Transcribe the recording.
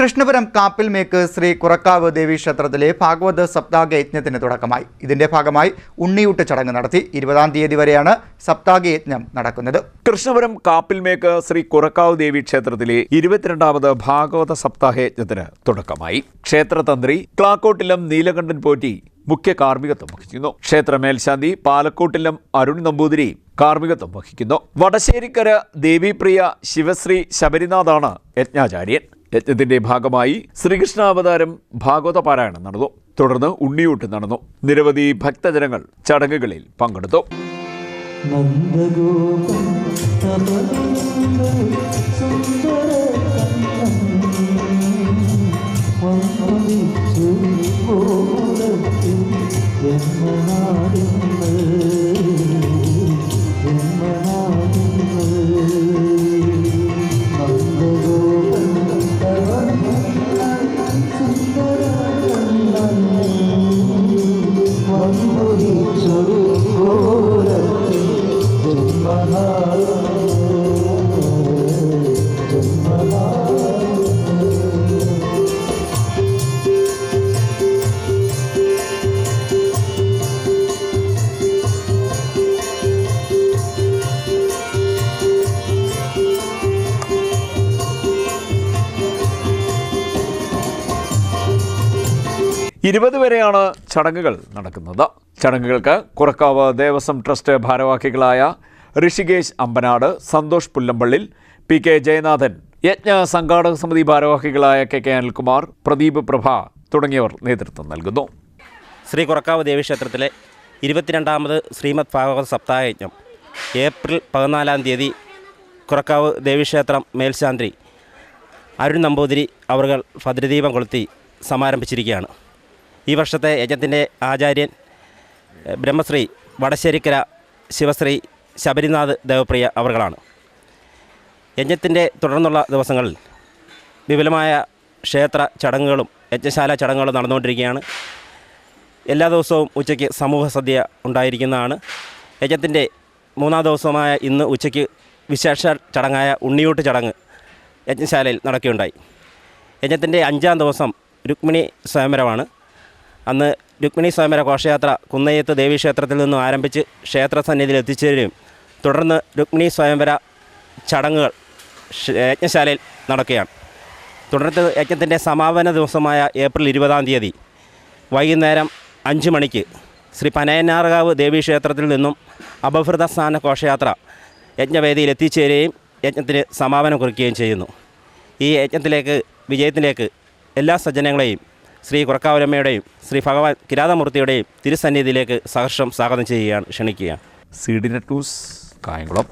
കൃഷ്ണപുരം കാപ്പിൽമേക്ക് ശ്രീ കുറക്കാവ് ദേവീക്ഷേത്രത്തിലെ ഭാഗവത സപ്താഹ യജ്ഞത്തിന് തുടക്കമായി. ഇതിന്റെ ഭാഗമായി ഉണ്ണിയൂട്ട് ചടങ്ങ് നടത്തി. 20-ാം തീയതി വരെയാണ് സപ്താഹ യജ്ഞം നടക്കുന്നത്. കൃഷ്ണപുരം കാപ്പിൽമേക്ക് ശ്രീ കുറക്കാവ് ദേവീക്ഷേത്രത്തിലെ 22ാമത് ഭാഗവത സപ്താഹ യജ്ഞത്തിന് തുടക്കമായി. ക്ഷേത്രതന്ത്രി ക്ലാക്കോട്ടിലം നീലകണ്ഠൻ പോറ്റി മുഖ്യ കാർമ്മികത്വം വഹിക്കുന്നു. ക്ഷേത്ര മേൽശാന്തി പാലക്കോട്ടിലം അരുൺ നമ്പൂതിരി കാർമ്മികത്വം വഹിക്കുന്നു. വടശ്ശേരിക്കര ദേവീപ്രിയ ശിവശ്രീ ശബരിനാഥാണ് യജ്ഞാചാര്യൻ. യജ്ഞത്തിന്റെ ഭാഗമായി ശ്രീകൃഷ്ണാവതാരം ഭാഗവത പാരായണം നടന്നു. തുടർന്ന് ഉണ്ണിയൂട്ട് നടന്നു. നിരവധി ഭക്തജനങ്ങൾ ചടങ്ങുകളിൽ പങ്കെടുത്തു. വരെയാണ് ചടങ്ങുകൾ നടക്കുന്നത്. ചടങ്ങുകൾക്ക് കുറക്കാവ് ദേവസ്വം ട്രസ്റ്റ് ഭാരവാഹികളായ ഋഷികേശ് അമ്പനാട്, സന്തോഷ് പുല്ലമ്പള്ളിൽ, PK ജയനാഥൻ, യജ്ഞ സംഘാടക സമിതി ഭാരവാഹികളായ KK അനിൽകുമാർ, പ്രദീപ് പ്രഭ തുടങ്ങിയവർ നേതൃത്വം നൽകുന്നു. ശ്രീ കുറക്കാവ് ദേവീക്ഷേത്രത്തിലെ 22ാമത് ശ്രീമദ് ഭാഗവത സപ്താഹ യജ്ഞം ഏപ്രിൽ 14-ാം തീയതി കുറക്കാവ് ദേവീക്ഷേത്രം മേൽശാന്തി അരുൺ നമ്പൂതിരി അവർ ഭദ്രദീപം കൊളുത്തി സമാരംഭിച്ചിരിക്കുകയാണ്. ഈ വർഷത്തെ യജ്ഞത്തിൻ്റെ ആചാര്യൻ ബ്രഹ്മശ്രീ വടശ്ശേരിക്കര ശിവശ്രീ ശബരിനാഥ് ദേവപ്രിയ അവർകളാണ്. യജ്ഞത്തിൻ്റെ തുടർന്നുള്ള ദിവസങ്ങളിൽ വിപുലമായ ക്ഷേത്ര ചടങ്ങുകളും യജ്ഞശാല ചടങ്ങുകളും നടന്നുകൊണ്ടിരിക്കുകയാണ്. എല്ലാ ദിവസവും ഉച്ചയ്ക്ക് സമൂഹ സദ്യ ഉണ്ടായിരിക്കുന്നതാണ്. യജ്ഞത്തിൻ്റെ 3-ാം ദിവസമായ ഇന്ന് ഉച്ചയ്ക്ക് വിശേഷ ചടങ്ങായ ഉണ്ണിയൂട്ട് ചടങ്ങ് യജ്ഞശാലയിൽ നടക്കുകയുണ്ടായി. യജ്ഞത്തിൻ്റെ 5-ാം ദിവസം രുക്മിണി സ്വയംവരമാണ്. അന്ന് രുക്മിണി സ്വയംവര ഘോഷയാത്ര കുന്നയ്യത്ത് ദേവീക്ഷേത്രത്തിൽ നിന്നും ആരംഭിച്ച് ക്ഷേത്രസന്നിധിയിൽ എത്തിച്ചേരുകയും തുടർന്ന് രുക്മിണി സ്വയംവര ചടങ്ങുകൾ യജ്ഞശാലയിൽ നടക്കുകയാണ്. തുടർന്ന് യജ്ഞത്തിൻ്റെ സമാപന ദിവസമായ ഏപ്രിൽ 20-ാം തീയതി വൈകുന്നേരം 5 മണിക്ക് ശ്രീ പനയനാർകാവ് ദേവീക്ഷേത്രത്തിൽ നിന്നും അപഭൃത സ്നാന ഘോഷയാത്ര യജ്ഞവേദിയിൽ എത്തിച്ചേരുകയും യജ്ഞത്തിന് സമാപനം കുറിക്കുകയും ചെയ്യുന്നു. ഈ വിജയത്തിലേക്ക് എല്ലാ സജ്ജനങ്ങളെയും ശ്രീ കുറക്കാവലമ്മയുടെയും ശ്രീ ഭഗവാൻ കിരാതമൂർത്തിയുടെയും തിരുസന്നിധിയിലേക്ക് സഹർഷം സ്വാഗതം ചെയ്യുകയാണ്, ക്ഷണിക്കുകയാണ്. CDNet news, Kayamkulam.